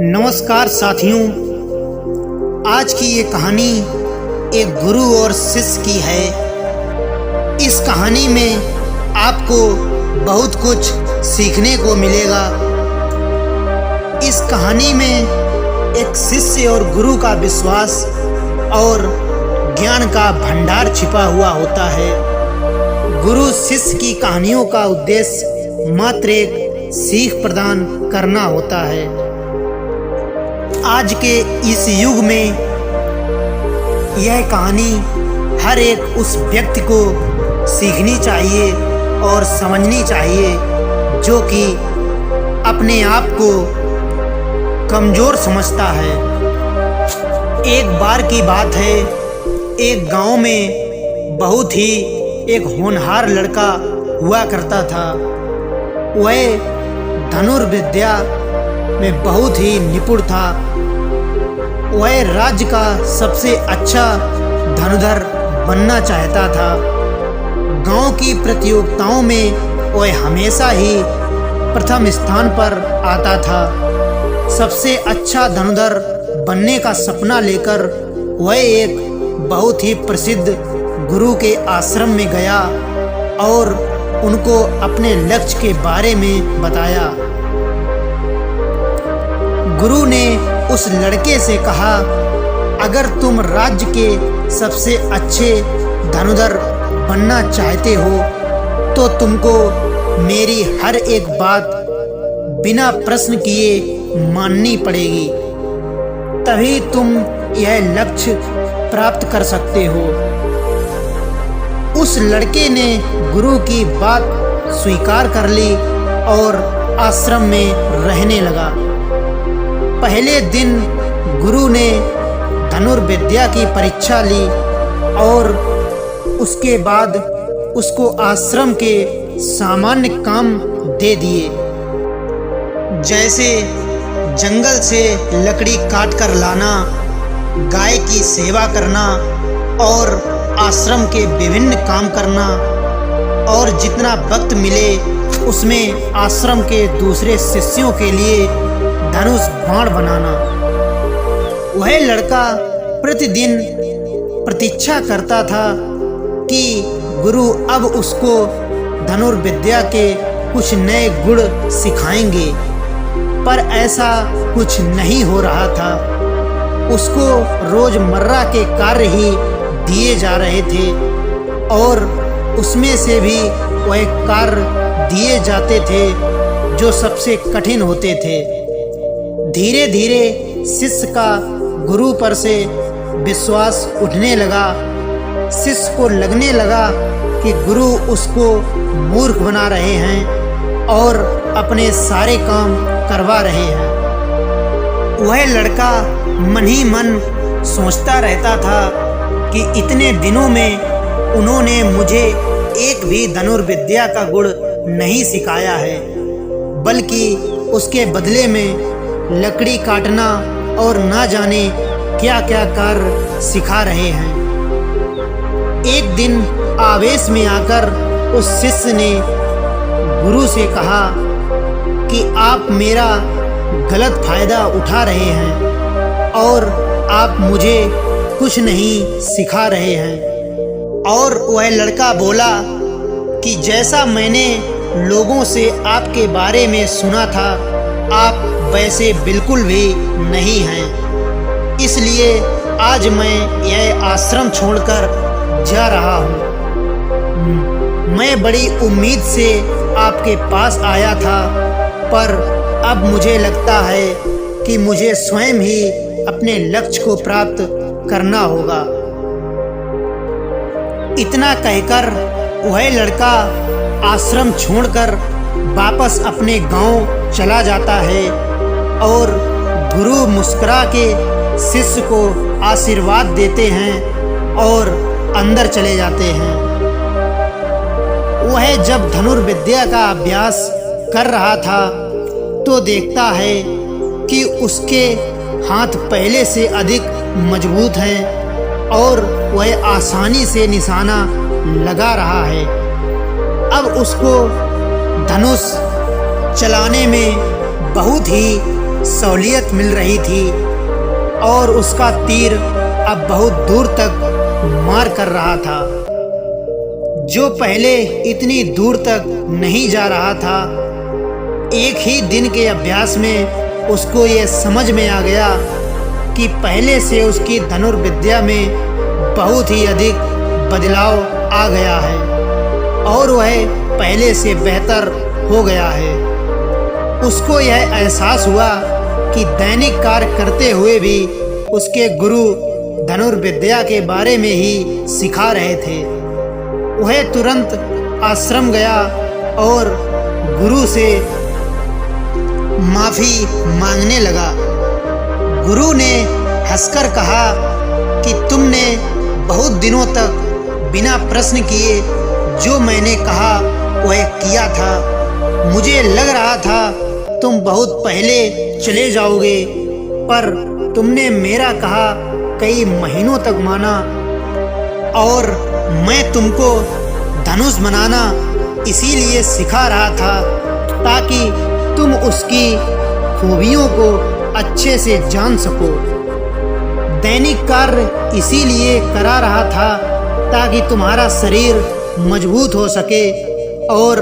नमस्कार साथियों, आज की ये कहानी एक गुरु और शिष्य की है। इस कहानी में आपको बहुत कुछ सीखने को मिलेगा। इस कहानी में एक शिष्य और गुरु का विश्वास और ज्ञान का भंडार छिपा हुआ होता है। गुरु शिष्य की कहानियों का उद्देश्य मात्र एक सीख प्रदान करना होता है। आज के इस युग में यह कहानी हर एक उस व्यक्ति को सीखनी चाहिए और समझनी चाहिए जो कि अपने आप को कमज़ोर समझता है। एक बार की बात है, एक गांव में बहुत ही एक होनहार लड़का हुआ करता था। वह धनुर्विद्या में बहुत ही निपुण था। वह राज्य का सबसे अच्छा धनुर्धर बनना चाहता था। गांव की प्रतियोगिताओं में वह हमेशा ही प्रथम स्थान पर आता था। सबसे अच्छा धनुर्धर बनने का सपना लेकर वह एक बहुत ही प्रसिद्ध गुरु के आश्रम में गया और उनको अपने लक्ष्य के बारे में बताया। गुरु ने उस लड़के से कहा, अगर तुम राज्य के सबसे अच्छे धनुर्धर बनना चाहते हो तो तुमको मेरी हर एक बात बिना प्रश्न किए माननी पड़ेगी, तभी तुम यह लक्ष्य प्राप्त कर सकते हो। उस लड़के ने गुरु की बात स्वीकार कर ली और आश्रम में रहने लगा। पहले दिन गुरु ने धनुर्विद्या की परीक्षा ली और उसके बाद उसको आश्रम के सामान्य काम दे दिए, जैसे जंगल से लकड़ी काट कर लाना, गाय की सेवा करना और आश्रम के विभिन्न काम करना, और जितना वक्त मिले उसमें आश्रम के दूसरे शिष्यों के लिए धनुष बाण बनाना। वह लड़का प्रतिदिन प्रतीक्षा करता था कि गुरु अब उसको धनुर्विद्या के कुछ नए गुण सिखाएंगे, पर ऐसा कुछ नहीं हो रहा था। उसको रोजमर्रा के कार्य ही दिए जा रहे थे और उसमें से भी वह कार्य दिए जाते थे जो सबसे कठिन होते थे। धीरे धीरे शिष्य का गुरु पर से विश्वास उठने लगा। शिष्य को लगने लगा कि गुरु उसको मूर्ख बना रहे हैं और अपने सारे काम करवा रहे हैं। वह लड़का मन ही मन सोचता रहता था कि इतने दिनों में उन्होंने मुझे एक भी धनुर्विद्या का गुण नहीं सिखाया है, बल्कि उसके बदले में लकड़ी काटना और ना जाने क्या क्या कार्य सिखा रहे हैं। एक दिन आवेश में आकर उस शिष्य ने गुरु से कहा कि आप मेरा गलत फायदा उठा रहे हैं और आप मुझे कुछ नहीं सिखा रहे हैं। और वह लड़का बोला कि जैसा मैंने लोगों से आपके बारे में सुना था, आप वैसे बिल्कुल भी नहीं हैं। इसलिए आज मैं यह आश्रम छोड़कर जा रहा हूँ। मैं बड़ी उम्मीद से आपके पास आया था, पर अब मुझे लगता है कि मुझे स्वयं ही अपने लक्ष्य को प्राप्त करना होगा। इतना कहकर वह लड़का आश्रम छोड़कर वापस अपने गांव चला जाता है और गुरु मुस्कुरा के शिष्य को आशीर्वाद देते हैं और अंदर चले जाते हैं। वह जब धनुर्विद्या का अभ्यास कर रहा था तो देखता है कि उसके हाथ पहले से अधिक मजबूत हैं और वह आसानी से निशाना लगा रहा है। अब उसको धनुष चलाने में बहुत ही सहूलियत मिल रही थी और उसका तीर अब बहुत दूर तक मार कर रहा था। जो पहले इतनी दूर तक नहीं जा रहा था, एक ही दिन के अभ्यास में उसको ये समझ में आ गया कि पहले से उसकी धनुर्विद्या में बहुत ही अधिक बदलाव आ गया है और वह पहले से बेहतर हो गया है। उसको यह एहसास हुआ कि दैनिक कार्य करते हुए भी उसके गुरु धनुर्विद्या के बारे में ही सिखा रहे थे। वह तुरंत आश्रम गया और गुरु से माफ़ी मांगने लगा। गुरु ने हंसकर कहा कि तुमने बहुत दिनों तक बिना प्रश्न किए जो मैंने कहा वह किया था। मुझे लग रहा था तुम बहुत पहले चले जाओगे, पर तुमने मेरा कहा कई महीनों तक माना और मैं तुमको धनुष बनाना इसीलिए सिखा रहा था ताकि तुम उसकी खूबियों को अच्छे से जान सको। दैनिक कार्य इसीलिए करा रहा था ताकि तुम्हारा शरीर मजबूत हो सके और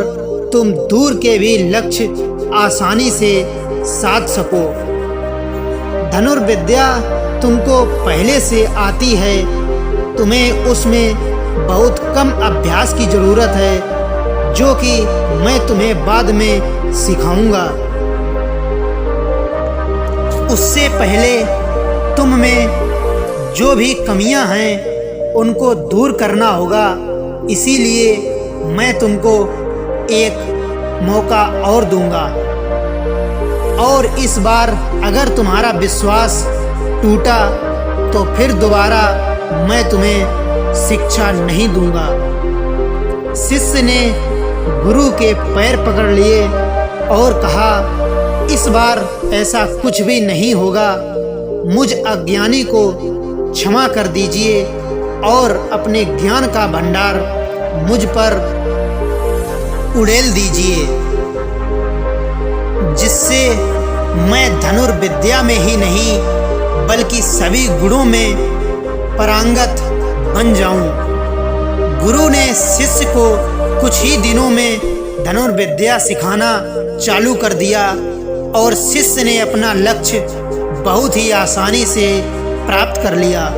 तुम दूर के भी लक्ष्य आसानी से साध सको। धनुर्विद्या तुमको पहले से आती है, तुम्हें उसमें बहुत कम अभ्यास की ज़रूरत है जो कि मैं तुम्हें बाद में सिखाऊंगा। उससे पहले तुम में जो भी कमियां हैं उनको दूर करना होगा, इसीलिए मैं तुमको एक मौका और दूंगा और इस बार अगर तुम्हारा विश्वास टूटा तो फिर दोबारा मैं तुम्हें शिक्षा नहीं दूंगा। शिष्य ने गुरु के पैर पकड़ लिए और कहा, इस बार ऐसा कुछ भी नहीं होगा। मुझ अज्ञानी को क्षमा कर दीजिए और अपने ज्ञान का भंडार मुझ पर उड़ेल दीजिए, जिससे मैं धनुर्विद्या में ही नहीं बल्कि सभी गुणों में पारंगत बन जाऊं। गुरु ने शिष्य को कुछ ही दिनों में धनुर्विद्या सिखाना चालू कर दिया और शिष्य ने अपना लक्ष्य बहुत ही आसानी से प्राप्त कर लिया।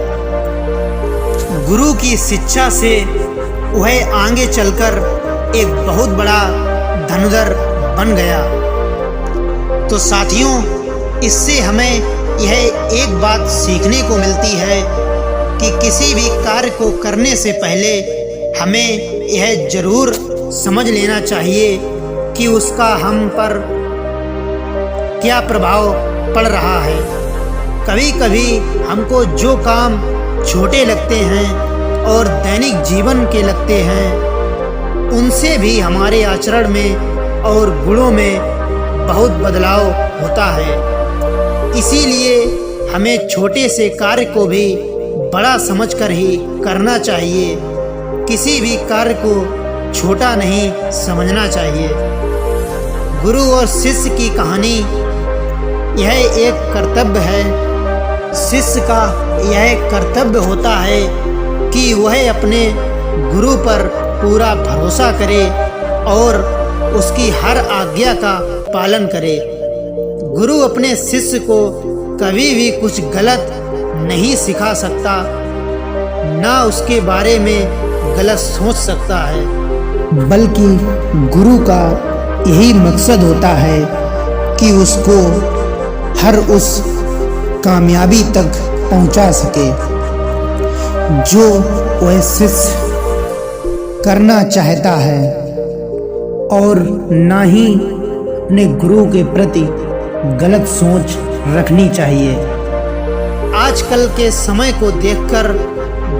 गुरु की शिक्षा से वह आगे चलकर एक बहुत बड़ा धनुर्धर बन गया। तो साथियों, इससे हमें यह एक बात सीखने को मिलती है कि किसी भी कार्य को करने से पहले हमें यह जरूर समझ लेना चाहिए कि उसका हम पर क्या प्रभाव पड़ रहा है। कभी कभी हमको जो काम छोटे लगते हैं और दैनिक जीवन के लगते हैं, उनसे भी हमारे आचरण में और गुणों में बहुत बदलाव होता है। इसीलिए हमें छोटे से कार्य को भी बड़ा समझकर ही करना चाहिए। किसी भी कार्य को छोटा नहीं समझना चाहिए। गुरु और शिष्य की कहानी यह एक कर्तव्य है। शिष्य का यह कर्तव्य होता है कि वह अपने गुरु पर पूरा भरोसा करे और उसकी हर आज्ञा का पालन करे। गुरु अपने शिष्य को कभी भी कुछ गलत नहीं सिखा सकता, ना उसके बारे में गलत सोच सकता है, बल्कि गुरु का यही मकसद होता है कि उसको हर उस कामयाबी तक पहुंचा सके जो वह शिष्य करना चाहता है, और ना ही अपने गुरु के प्रति गलत सोच रखनी चाहिए। आजकल के समय को देखकर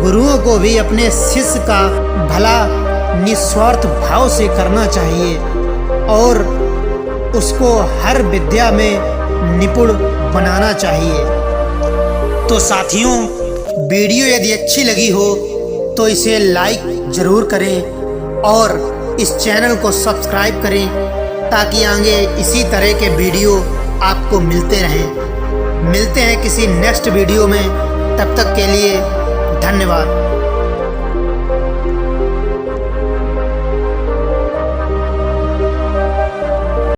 गुरुओं को भी अपने शिष्य का भला निस्वार्थ भाव से करना चाहिए और उसको हर विद्या में निपुण बनाना चाहिए। तो साथियों, वीडियो यदि अच्छी लगी हो तो इसे लाइक ज़रूर करें और इस चैनल को सब्सक्राइब करें ताकि आगे इसी तरह के वीडियो आपको मिलते रहें। मिलते हैं किसी नेक्स्ट वीडियो में, तब तक के लिए धन्यवाद।